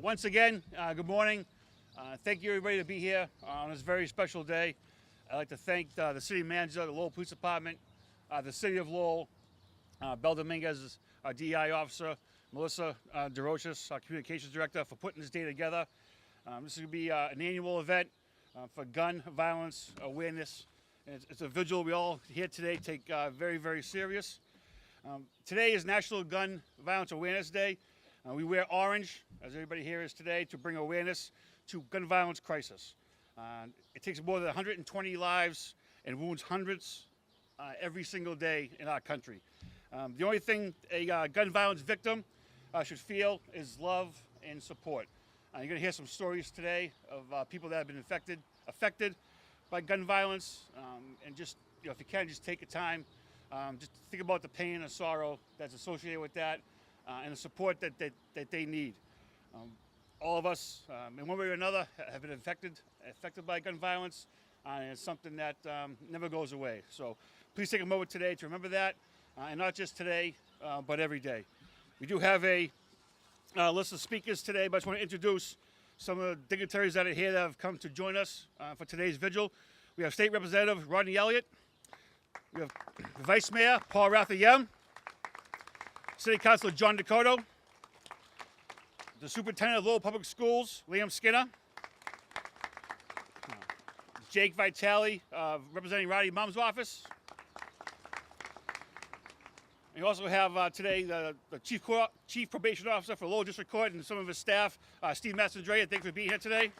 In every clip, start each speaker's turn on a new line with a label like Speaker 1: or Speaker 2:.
Speaker 1: Once again, good morning. Thank you, everybody, to be here on this very special day. I'd like to thank the city manager, the Lowell Police Department, the city of Lowell, Belle Dominguez, our DEI officer, Melissa DeRochas, our communications director, for putting this day together. This is going to be an annual event for gun violence awareness. And it's a vigil we all here today take very, very serious. Today is National Gun Violence Awareness Day. We wear orange, as everybody here is today, to bring awareness to gun violence crisis. It takes more than 120 lives and wounds hundreds every single day in our country. The only thing a gun violence victim should feel is love and support. You're going to hear some stories today of people that have been affected by gun violence, and just, if you can, just take the time, just think about the pain and sorrow that's associated with that, and the support that they need. All of us, in one way or another, have been affected by gun violence, and it's something that never goes away. So please take a moment today to remember that, and not just today, but every day. We do have a list of speakers today, but I just want to introduce some of the dignitaries that are here that have come to join us for today's vigil. We have State Representative Rodney Elliott. We have the Vice Mayor, Paul Rathayem. City Councilor John Dakota. The Superintendent of Lowell Public Schools, Liam Skinner. Jake Vitale, representing Rodney Mum's office. We also have today the Chief Probation Officer for Lowell District Court and some of his staff, Steve Massandrea. Thanks for being here today.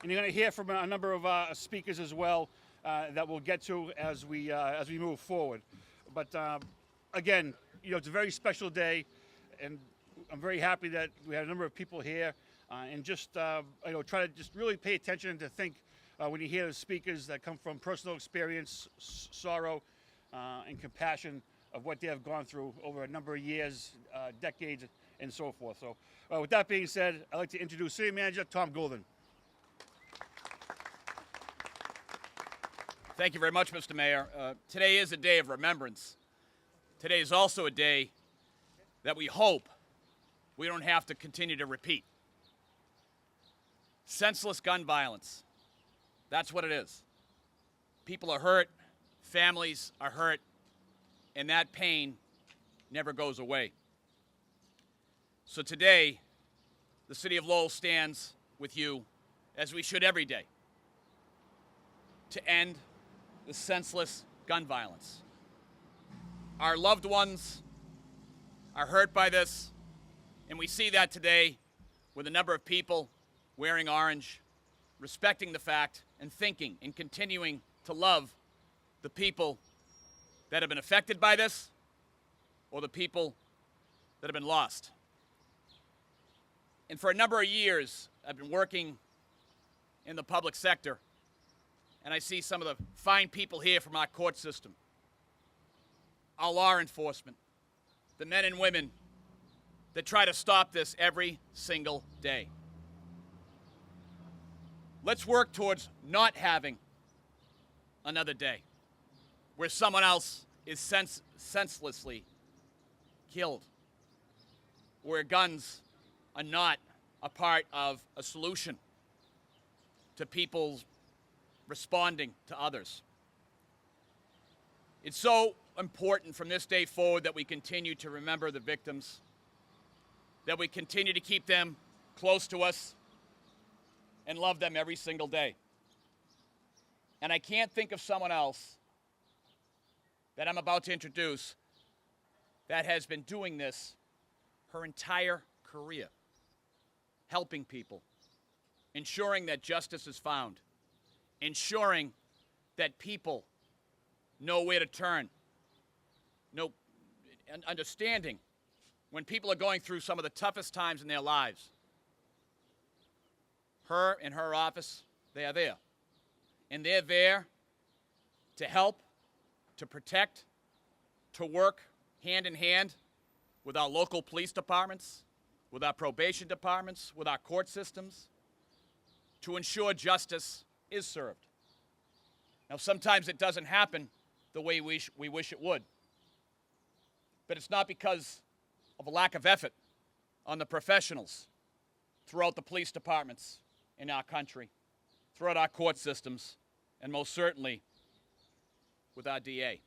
Speaker 1: And you're going to hear from a number of speakers as well that we'll get to as we move forward. But again, it's a very special day, and I'm very happy that we had a number of people here, and just try to just really pay attention and to think when you hear the speakers that come from personal experience, sorrow, and compassion of what they have gone through over a number of years, decades, and so forth. So with that being said, I'd like to introduce City Manager Tom Golden.
Speaker 2: Thank you very much, Mr. Mayor. Today is a day of remembrance. Today is also a day that we hope we don't have to continue to repeat. Senseless gun violence. That's what it is. People are hurt, families are hurt, and that pain never goes away. So today, the City of Lowell stands with you, as we should every day, to end the senseless gun violence. Our loved ones are hurt by this, and we see that today with a number of people wearing orange, respecting the fact and thinking and continuing to love the people that have been affected by this or the people that have been lost. And for a number of years, I've been working in the public sector, and I see some of the fine people here from our court system, our law enforcement, the men and women that try to stop this every single day. Let's work towards not having another day where someone else is senselessly killed, where guns are not a part of a solution to people's responding to others. It's so important from this day forward that we continue to remember the victims, that we continue to keep them close to us and love them every single day. And I can't think of someone else that I'm about to introduce that has been doing this her entire career, helping people, ensuring that justice is found, ensuring that people know where to turn, understanding when people are going through some of the toughest times in their lives. Her and her office, they are there. And they're there to help, to protect, to work hand in hand with our local police departments, with our probation departments, with our court systems, to ensure justice is served. Now, sometimes it doesn't happen the way we wish it would. But it's not because of a lack of effort on the professionals throughout the police departments in our country, throughout our court systems, and most certainly with our DA.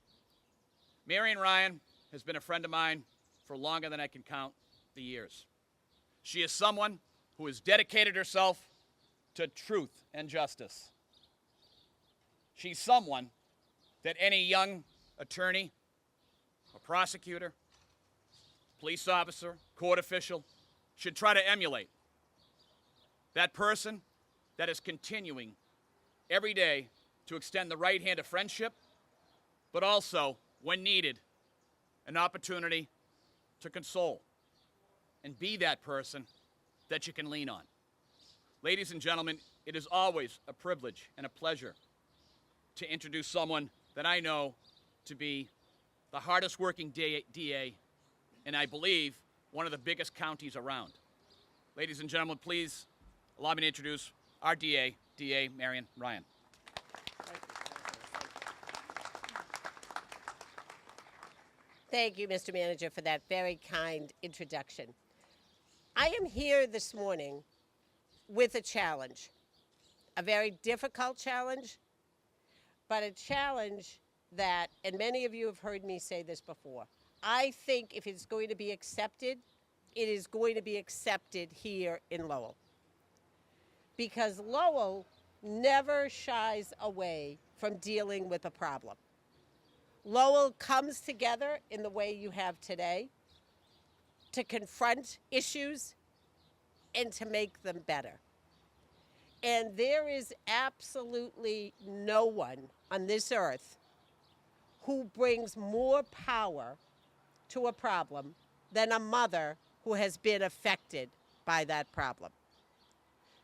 Speaker 2: Marion Ryan has been a friend of mine for longer than I can count the years. She is someone who has dedicated herself to truth and justice. She's someone that any young attorney, a prosecutor, police officer, court official should try to emulate. That person that is continuing every day to extend the right hand of friendship, but also, when needed, an opportunity to console and be that person that you can lean on. Ladies and gentlemen, it is always a privilege and a pleasure to introduce someone that I know to be the hardest working DA, and I believe one of the biggest counties around. Ladies and gentlemen, please allow me to introduce our DA, DA Marion Ryan.
Speaker 3: Thank you, Mr. Manager, for that very kind introduction. I am here this morning with a challenge, a very difficult challenge, but a challenge that, and many of you have heard me say this before, I think if it's going to be accepted, it is going to be accepted here in Lowell. Because Lowell never shies away from dealing with a problem. Lowell comes together in the way you have today to confront issues and to make them better. And there is absolutely no one on this earth who brings more power to a problem than a mother who has been affected by that problem.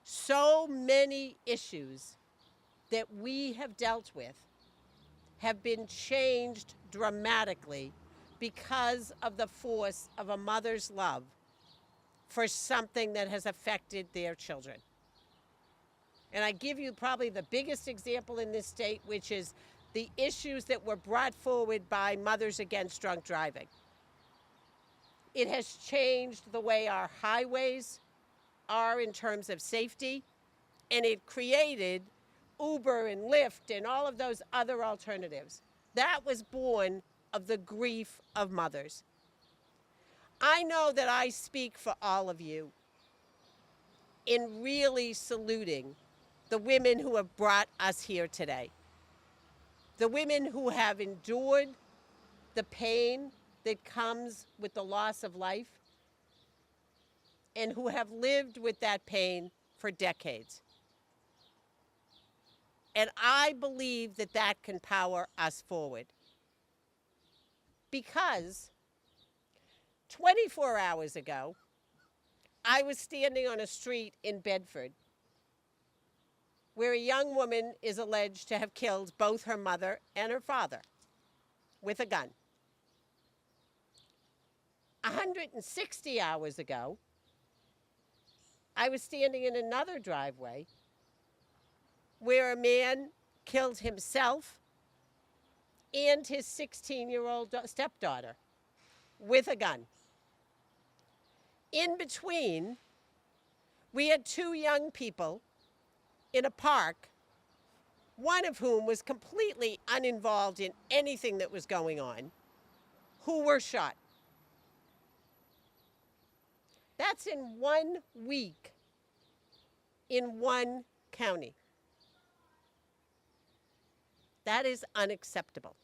Speaker 3: So many issues that we have dealt with have been changed dramatically because of the force of a mother's love for something that has affected their children. And I give you probably the biggest example in this state, which is the issues that were brought forward by Mothers Against Drunk Driving. It has changed the way our highways are in terms of safety, and it created Uber and Lyft and all of those other alternatives. That was born of the grief of mothers. I know that I speak for all of you in really saluting the women who have brought us here today. The women who have endured the pain that comes with the loss of life and who have lived with that pain for decades. And I believe that that can power us forward. Because 24 hours ago, I was standing on a street in Bedford where a young woman is alleged to have killed both her mother and her father with a gun. 160 hours ago, I was standing in another driveway where a man killed himself and his 16-year-old stepdaughter with a gun. In between, we had two young people in a park, one of whom was completely uninvolved in anything that was going on, who were shot. That's in 1 week in one county. That is unacceptable.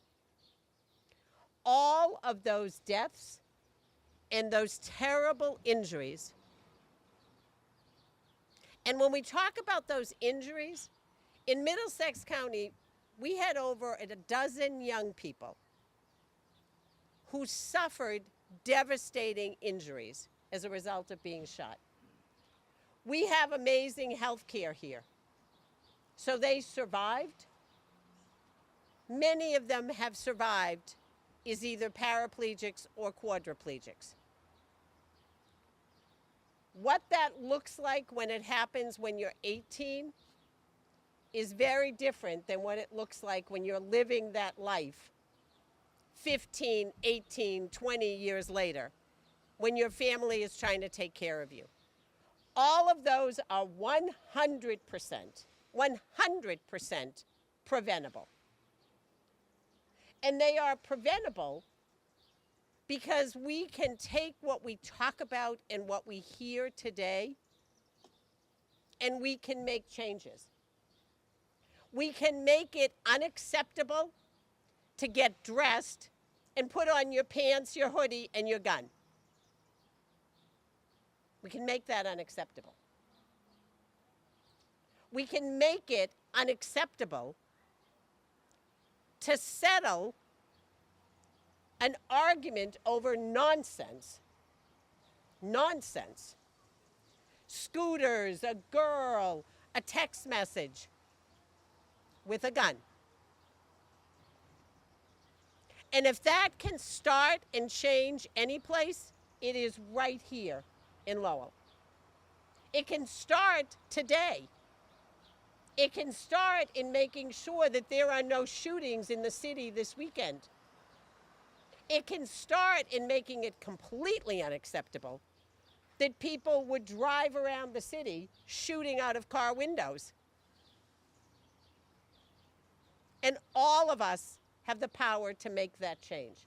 Speaker 3: All of those deaths and those terrible injuries. And when we talk about those injuries, in Middlesex County, we had over a dozen young people who suffered devastating injuries as a result of being shot. We have amazing health care here. So they survived. Many of them have survived as either paraplegics or quadriplegics. What that looks like when it happens when you're 18 is very different than what it looks like when you're living that life 15, 18, 20 years later, when your family is trying to take care of you. All of those are 100% preventable. And they are preventable because we can take what we talk about and what we hear today, and we can make changes. We can make it unacceptable to get dressed and put on your pants, your hoodie, and your gun. We can make that unacceptable. We can make it unacceptable to settle an argument over nonsense. Nonsense. Scooters, a girl, a text message with a gun. And if that can start and change any place, it is right here in Lowell. It can start today. It can start in making sure that there are no shootings in the city this weekend. It can start in making it completely unacceptable that people would drive around the city shooting out of car windows. And all of us have the power to make that change.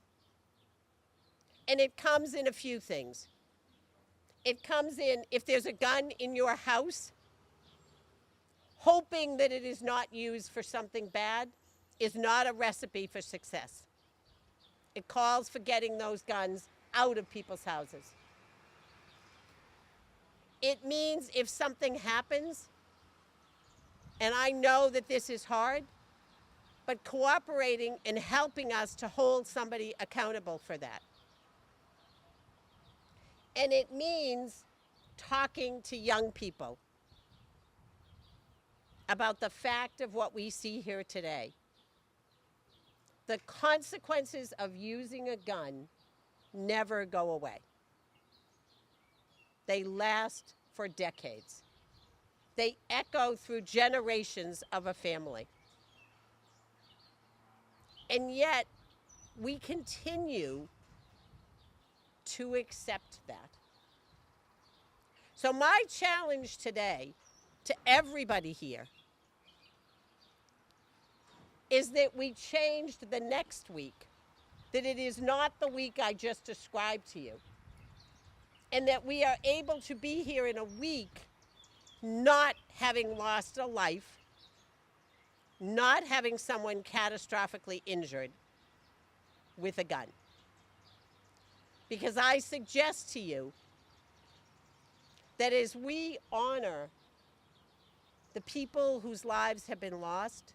Speaker 3: And it comes in a few things. It comes in, if there's a gun in your house, hoping that it is not used for something bad is not a recipe for success. It calls for getting those guns out of people's houses. It means if something happens, and I know that this is hard, but cooperating and helping us to hold somebody accountable for that. And it means talking to young people about the fact of what we see here today. The consequences of using a gun never go away. They last for decades. They echo through generations of a family. And yet, we continue to accept that. So my challenge today to everybody here is that we changed the next week, that it is not the week I just described to you, and that we are able to be here in a week not having lost a life, not having someone catastrophically injured with a gun. Because I suggest to you that as we honor the people whose lives have been lost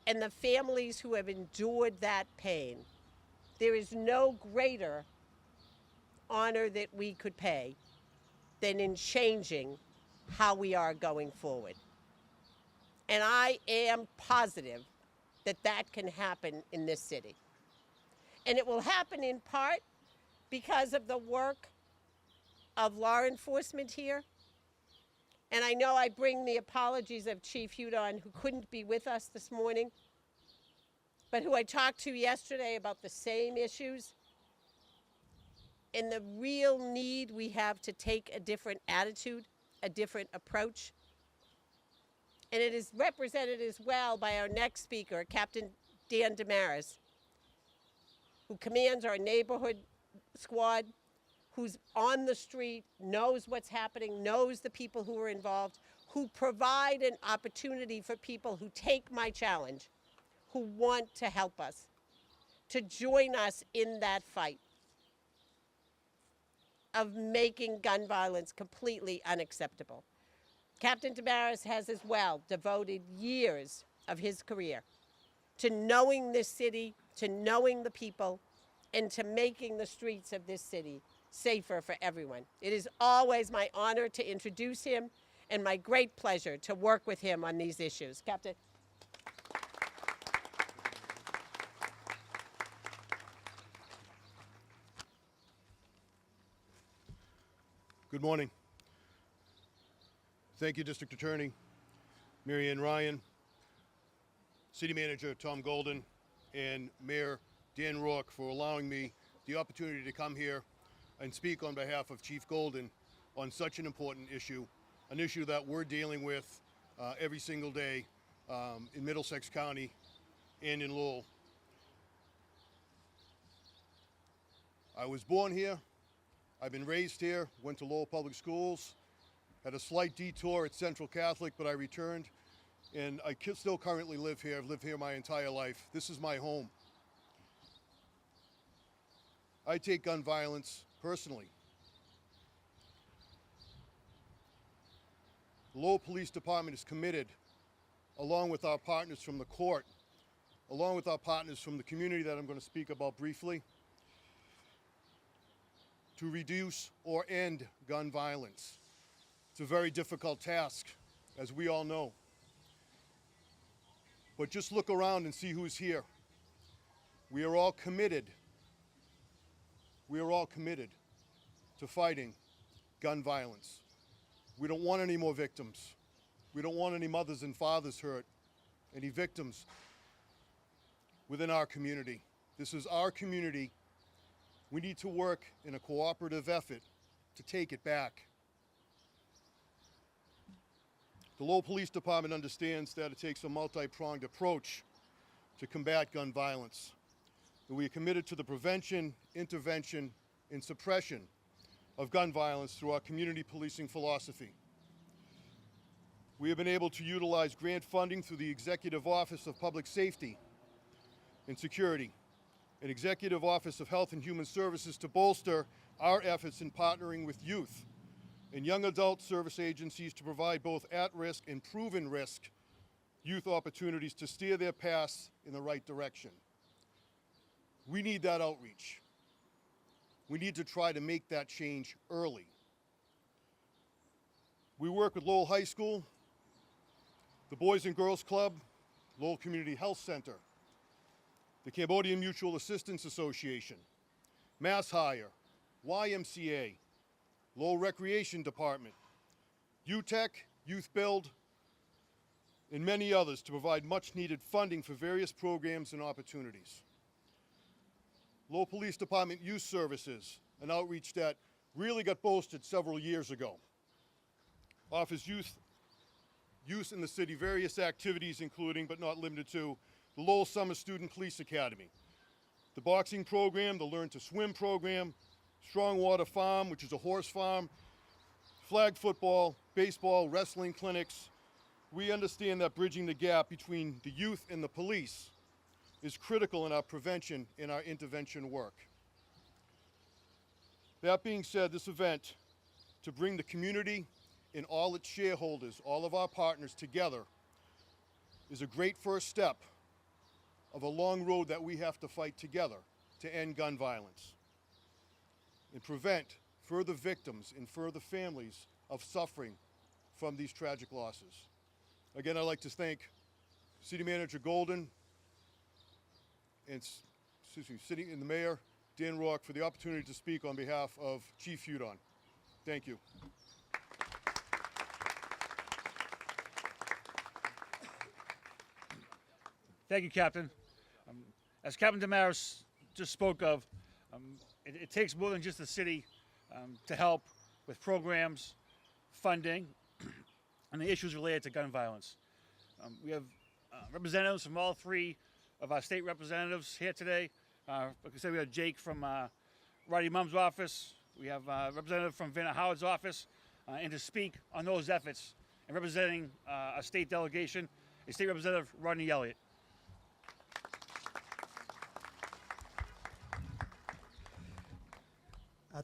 Speaker 3: and the families who have endured that pain, there is no greater honor that we could pay than in changing how we are going forward. And I am positive that that can happen in this city. And it will happen in part because of the work of law enforcement here. And I know I bring the apologies of Chief Hudon, who couldn't be with us this morning, but who I talked to yesterday about the same issues and the real need we have to take a different attitude, a different approach. And it is represented as well by our next speaker, Captain Dan Damaris, who commands our neighborhood squad, who's on the street, knows what's happening, knows the people who are involved, who provide an opportunity for people who take my challenge, who want to help us, to join us in that fight of making gun violence completely unacceptable. Captain Damaris has as well devoted years of his career to knowing this city, to knowing the people, and to making the streets of this city safer for everyone. It is always my honor to introduce him and my great pleasure to work with him on these issues. Captain.
Speaker 4: Good morning. Thank you, District Attorney Mary Ann Ryan, City Manager Tom Golden, and Mayor Dan Rourke for allowing me the opportunity to come here and speak on behalf of Chief Golden on such an important issue, an issue that we're dealing with every single day in Middlesex County and in Lowell. I was born here, I've been raised here, went to Lowell Public Schools, had a slight detour at Central Catholic, but I returned, and I still currently live here. I've lived here my entire life. This is my home. I take gun violence personally. The Lowell Police Department is committed, along with our partners from the court, along with our partners from the community that I'm going to speak about briefly, to reduce or end gun violence. It's a very difficult task, as we all know. But just look around and see who's here. We are all committed. We are all committed to fighting gun violence. We don't want any more victims. We don't want any mothers and fathers hurt, any victims within our community. This is our community. We need to work in a cooperative effort to take it back. The Lowell Police Department understands that it takes a multi-pronged approach to combat gun violence. We are committed to the prevention, intervention, and suppression of gun violence through our community policing philosophy. We have been able to utilize grant funding through the Executive Office of Public Safety and Security and Executive Office of Health and Human Services to bolster our efforts in partnering with youth and young adult service agencies to provide both at-risk and proven risk youth opportunities to steer their paths in the right direction. We need that outreach. We need to try to make that change early. We work with Lowell High School, the Boys and Girls Club, Lowell Community Health Center, the Cambodian Mutual Assistance Association, Mass Hire, YMCA, Lowell Recreation Department, UTEC, Youth Build, and many others to provide much needed funding for various programs and opportunities. Lowell Police Department Youth Services, an outreach that really got boosted several years ago, offers youth in the city various activities including, but not limited to, the Lowell Summer Student Police Academy, the boxing program, the Learn to Swim program, Strong Water Farm, which is a horse farm, flag football, baseball, wrestling clinics. We understand that bridging the gap between the youth and the police is critical in our prevention and our intervention work. That being said, this event, to bring the community and all its shareholders, all of our partners together, is a great first step of a long road that we have to fight together to end gun violence and prevent further victims and further families of suffering from these tragic losses. Again, I'd like to thank City Manager Golden and the Mayor, Dan Rourke, for the opportunity to speak on behalf of Chief Hudon. Thank you.
Speaker 1: Thank you, Captain. As Captain Damaris just spoke of, it takes more than just the city to help with programs, funding, and the issues related to gun violence. We have representatives from all three of our state representatives here today. Like I said, we have Jake from Roddy Mum's office. We have a representative from Vanna Howard's office. And to speak on those efforts and representing a state delegation, is State Representative Rodney Elliott.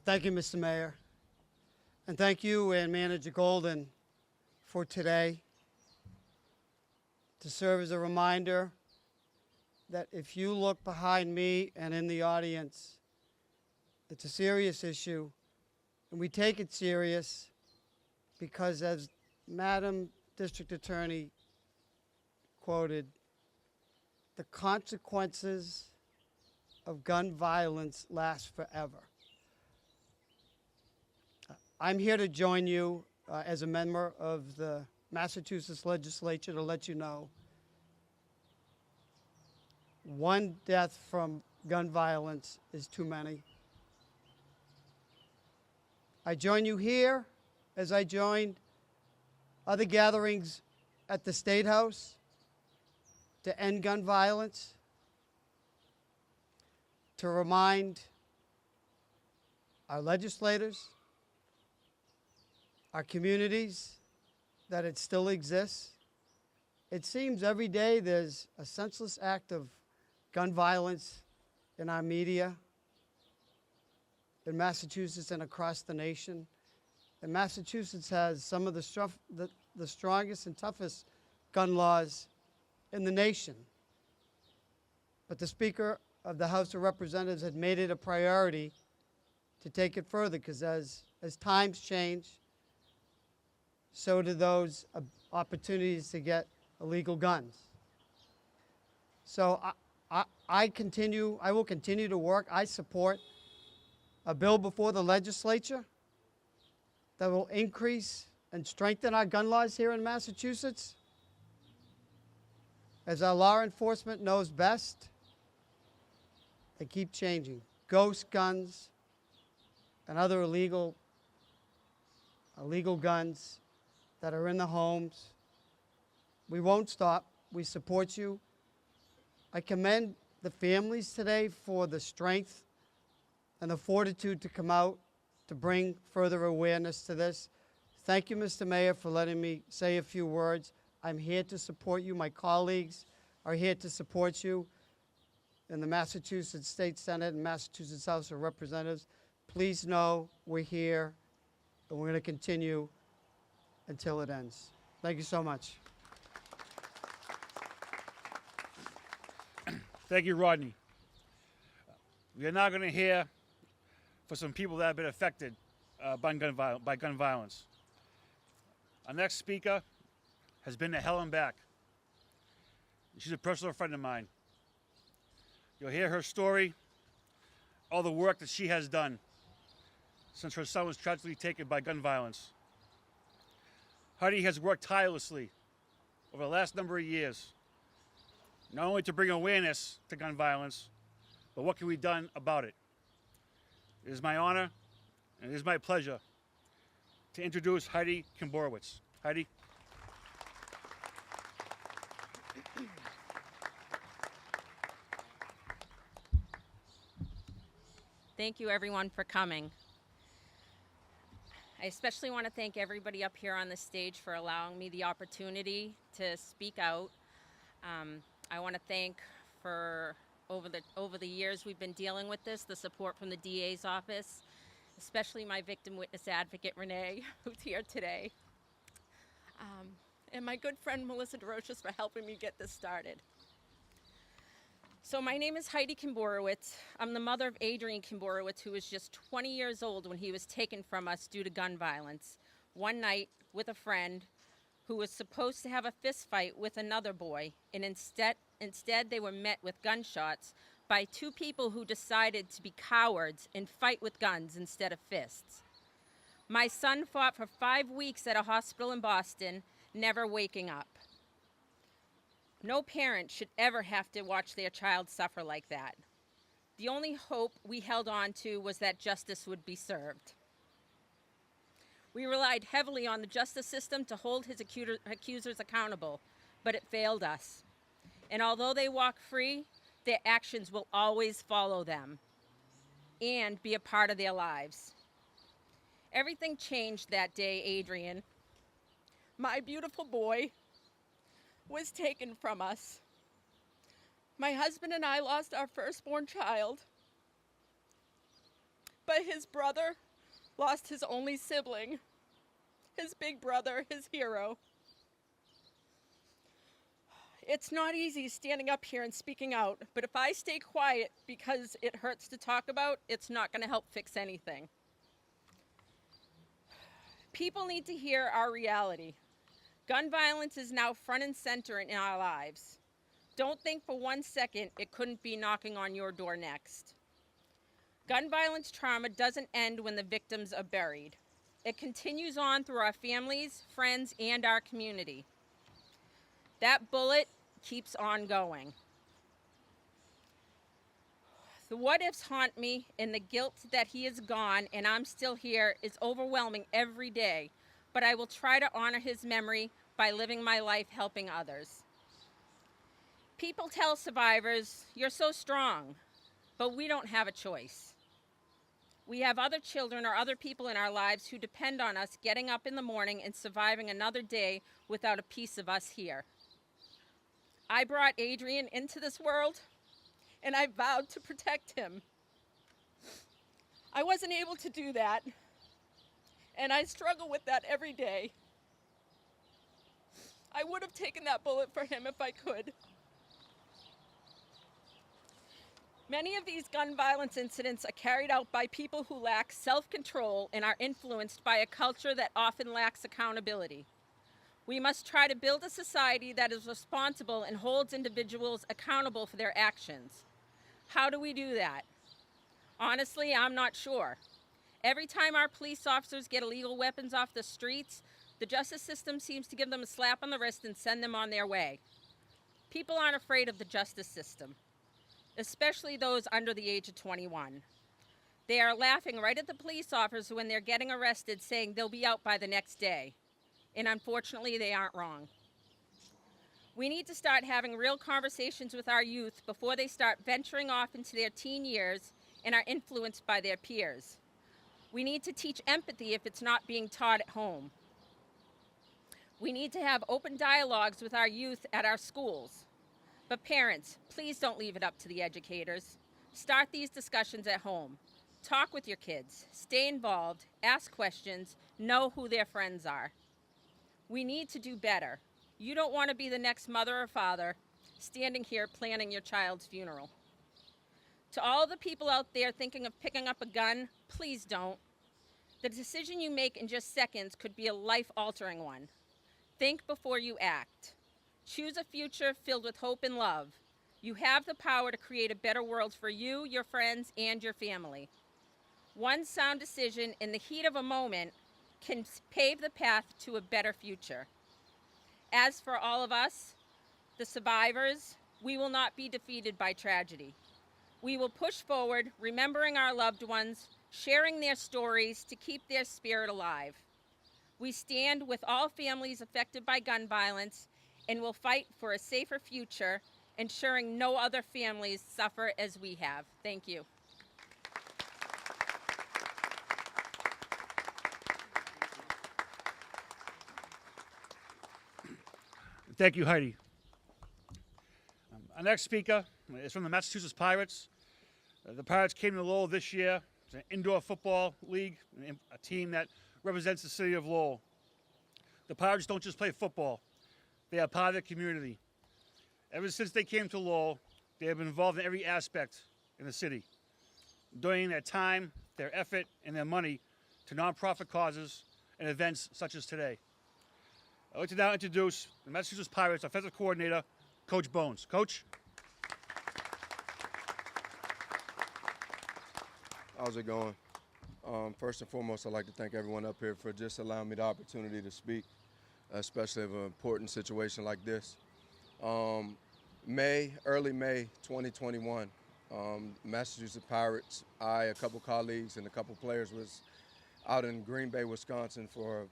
Speaker 5: Thank you, Mr. Mayor. And thank you and Manager Golden for today, to serve as a reminder that if you look behind me and in the audience, it's a serious issue, and we take it serious because, as Madam District Attorney quoted, the consequences of gun violence last forever. I'm here to join you as a member of the Massachusetts legislature to let you know one death from gun violence is too many. I join you here as I joined other gatherings at the State House to end gun violence, to remind our legislators, our communities, that it still exists. It seems every day there's a senseless act of gun violence in our media, in Massachusetts and across the nation. And Massachusetts has some of the strongest and toughest gun laws in the nation. But the Speaker of the House of Representatives had made it a priority to take it further, because as times change, so do those opportunities to get illegal guns. So I will continue to work. I support a bill before the legislature that will increase and strengthen our gun laws here in Massachusetts. As our law enforcement knows best, they keep changing. Ghost guns and other illegal guns that are in the homes. We won't stop. We support you. I commend the families today for the strength and the fortitude to come out to bring further awareness to this. Thank you, Mr. Mayor, for letting me say a few words. I'm here to support you. My colleagues are here to support you in the Massachusetts State Senate and Massachusetts House of Representatives. Please know we're here, and we're going to continue until it ends. Thank you so much.
Speaker 1: Thank you, Rodney. We are now going to hear for some people that have been affected by gun violence. Our next speaker has been to hell and back. She's a personal friend of mine. You'll hear her story, all the work that she has done since her son was tragically taken by gun violence. Heidi has worked tirelessly over the last number of years, not only to bring awareness to gun violence, but what can be done about it. It is my honor and it is my pleasure to introduce Heidi Kimborowicz. Heidi.
Speaker 6: Thank you, everyone, for coming. I especially want to thank everybody up here on the stage for allowing me the opportunity to speak out. I want to thank for over the years we've been dealing with this, the support from the DA's office, especially my victim witness advocate, Renee, who's here today, and my good friend, Melissa DeRoches, for helping me get this started. So my name is Heidi Kimborowicz. I'm the mother of Adrian Kimborowicz, who was just 20 years old when he was taken from us due to gun violence. One night with a friend who was supposed to have a fist fight with another boy, and instead they were met with gunshots by two people who decided to be cowards and fight with guns instead of fists. My son fought for 5 weeks at a hospital in Boston, never waking up. No parent should ever have to watch their child suffer like that. The only hope we held on to was that justice would be served. We relied heavily on the justice system to hold his accusers accountable, but it failed us. And although they walk free, their actions will always follow them and be a part of their lives. Everything changed that day, Adrian. My beautiful boy was taken from us. My husband and I lost our firstborn child, but his brother lost his only sibling, his big brother, his hero. It's not easy standing up here and speaking out, but if I stay quiet because it hurts to talk about, it's not going to help fix anything. People need to hear our reality. Gun violence is now front and center in our lives. Don't think for 1 second it couldn't be knocking on your door next. Gun violence trauma doesn't end when the victims are buried. It continues on through our families, friends, and our community. That bullet keeps on going. The what ifs haunt me, and the guilt that he is gone and I'm still here is overwhelming every day, but I will try to honor his memory by living my life helping others. People tell survivors, "You're so strong," but we don't have a choice. We have other children or other people in our lives who depend on us getting up in the morning and surviving another day without a piece of us here. I brought Adrian into this world, and I vowed to protect him. I wasn't able to do that, and I struggle with that every day. I would have taken that bullet for him if I could. Many of these gun violence incidents are carried out by people who lack self-control and are influenced by a culture that often lacks accountability. We must try to build a society that is responsible and holds individuals accountable for their actions. How do we do that? Honestly, I'm not sure. Every time our police officers get illegal weapons off the streets, the justice system seems to give them a slap on the wrist and send them on their way. People aren't afraid of the justice system, especially those under the age of 21. They are laughing right at the police officers when they're getting arrested, saying they'll be out by the next day. And unfortunately, they aren't wrong. We need to start having real conversations with our youth before they start venturing off into their teen years and are influenced by their peers. We need to teach empathy if it's not being taught at home. We need to have open dialogues with our youth at our schools. But parents, please don't leave it up to the educators. Start these discussions at home. Talk with your kids, stay involved, ask questions, know who their friends are. We need to do better. You don't want to be the next mother or father standing here planning your child's funeral. To all the people out there thinking of picking up a gun, please don't. The decision you make in just seconds could be a life-altering one. Think before you act. Choose a future filled with hope and love. You have the power to create a better world for you, your friends, and your family. One sound decision in the heat of a moment can pave the path to a better future. As for all of us, the survivors, we will not be defeated by tragedy. We will push forward, remembering our loved ones, sharing their stories to keep their spirit alive. We stand with all families affected by gun violence and will fight for a safer future, ensuring no other families suffer as we have. Thank you.
Speaker 1: Thank you, Heidi. Our next speaker is from the Massachusetts Pirates. The Pirates came to Lowell this year. It's an indoor football league, a team that represents the city of Lowell. The Pirates don't just play football. They are part of the community. Ever since they came to Lowell, they have been involved in every aspect in the city, donating their time, their effort, and their money to nonprofit causes and events such as today. I'd like to now introduce the Massachusetts Pirates offensive coordinator, Coach Bones. Coach?
Speaker 7: How's it going? First and foremost, I'd like to thank everyone up here for just allowing me the opportunity to speak, especially of an important situation like this. Early May 2021, Massachusetts Pirates, a couple colleagues, and a couple players was out in Green Bay, Wisconsin for a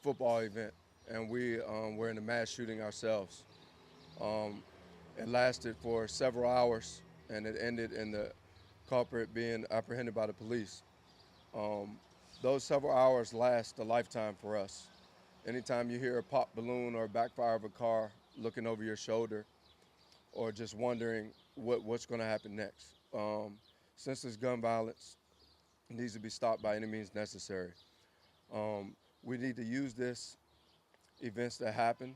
Speaker 7: football event, and we were in a mass shooting ourselves. It lasted for several hours, and it ended in the culprit being apprehended by the police. Those several hours last a lifetime for us. Anytime you hear a pop balloon or a backfire of a car looking over your shoulder or just wondering what's going to happen next. Senseless gun violence needs to be stopped by any means necessary. We need to use this events that happen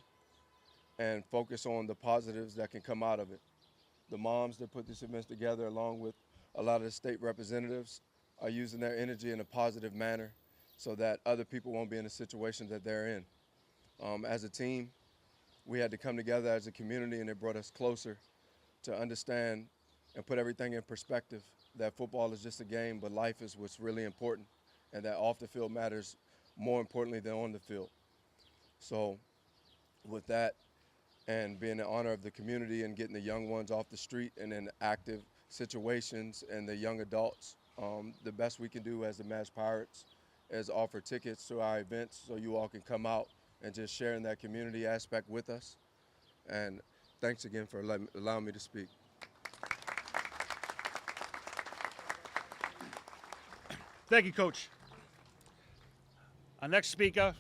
Speaker 7: and focus on the positives that can come out of it. The moms that put these events together, along with a lot of the state representatives, are using their energy in a positive manner so that other people won't be in the situation that they're in. As a team, we had to come together as a community, and it brought us closer to understand and put everything in perspective, that football is just a game, but life is what's really important, and that off the field matters more importantly than on the field. So with that, and being in honor of the community and getting the young ones off the street and in active situations and the young adults. The best we can do as the Mass Pirates is offer tickets to our events so you all can come out and just share in that community aspect with us. And thanks again for allowing me to speak.
Speaker 1: Thank you, Coach. Our next speaker,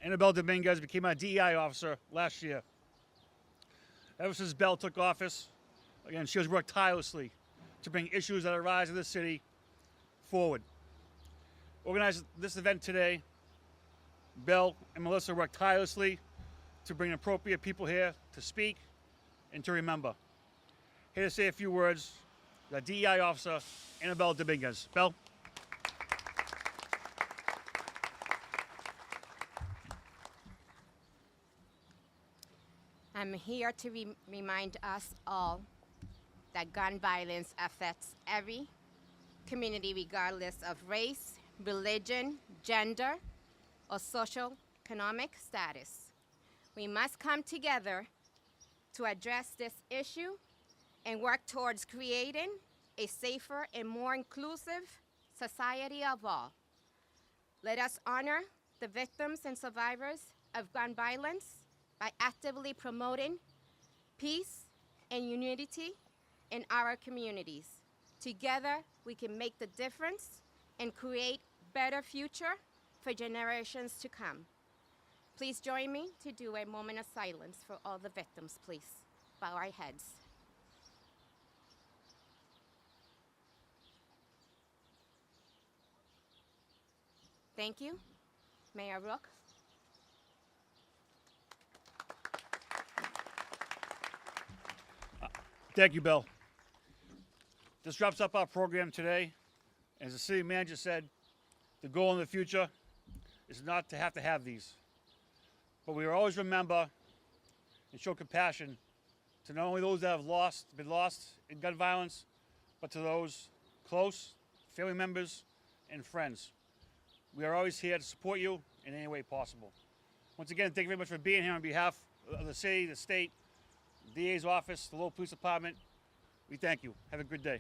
Speaker 1: Annabelle Dominguez, became our DEI officer last year. Ever since Belle took office, again, she has worked tirelessly to bring issues that arise in the city forward. Organizing this event today, Belle and Melissa worked tirelessly to bring appropriate people here to speak and to remember. Here to say a few words, the DEI officer, Annabelle Dominguez. Belle?
Speaker 8: I'm here to remind us all that gun violence affects every community regardless of race, religion, gender, or socio-economic status. We must come together to address this issue and work towards creating a safer and more inclusive society of all. Let us honor the victims and survivors of gun violence by actively promoting peace and unity in our communities. Together, we can make the difference and create a better future for generations to come. Please join me to do a moment of silence for all the victims, please. Bow our heads. Thank you. Mayor Rook.
Speaker 1: Thank you, Bill. This wraps up our program today. As the city manager said, the goal in the future is not to have these. But we will always remember and show compassion to not only those that have been lost in gun violence, but to those close, family members, and friends. We are always here to support you in any way possible. Once again, thank you very much for being here on behalf of the city, the state, the DA's office, the Lowell Police Department. We thank you. Have a good day.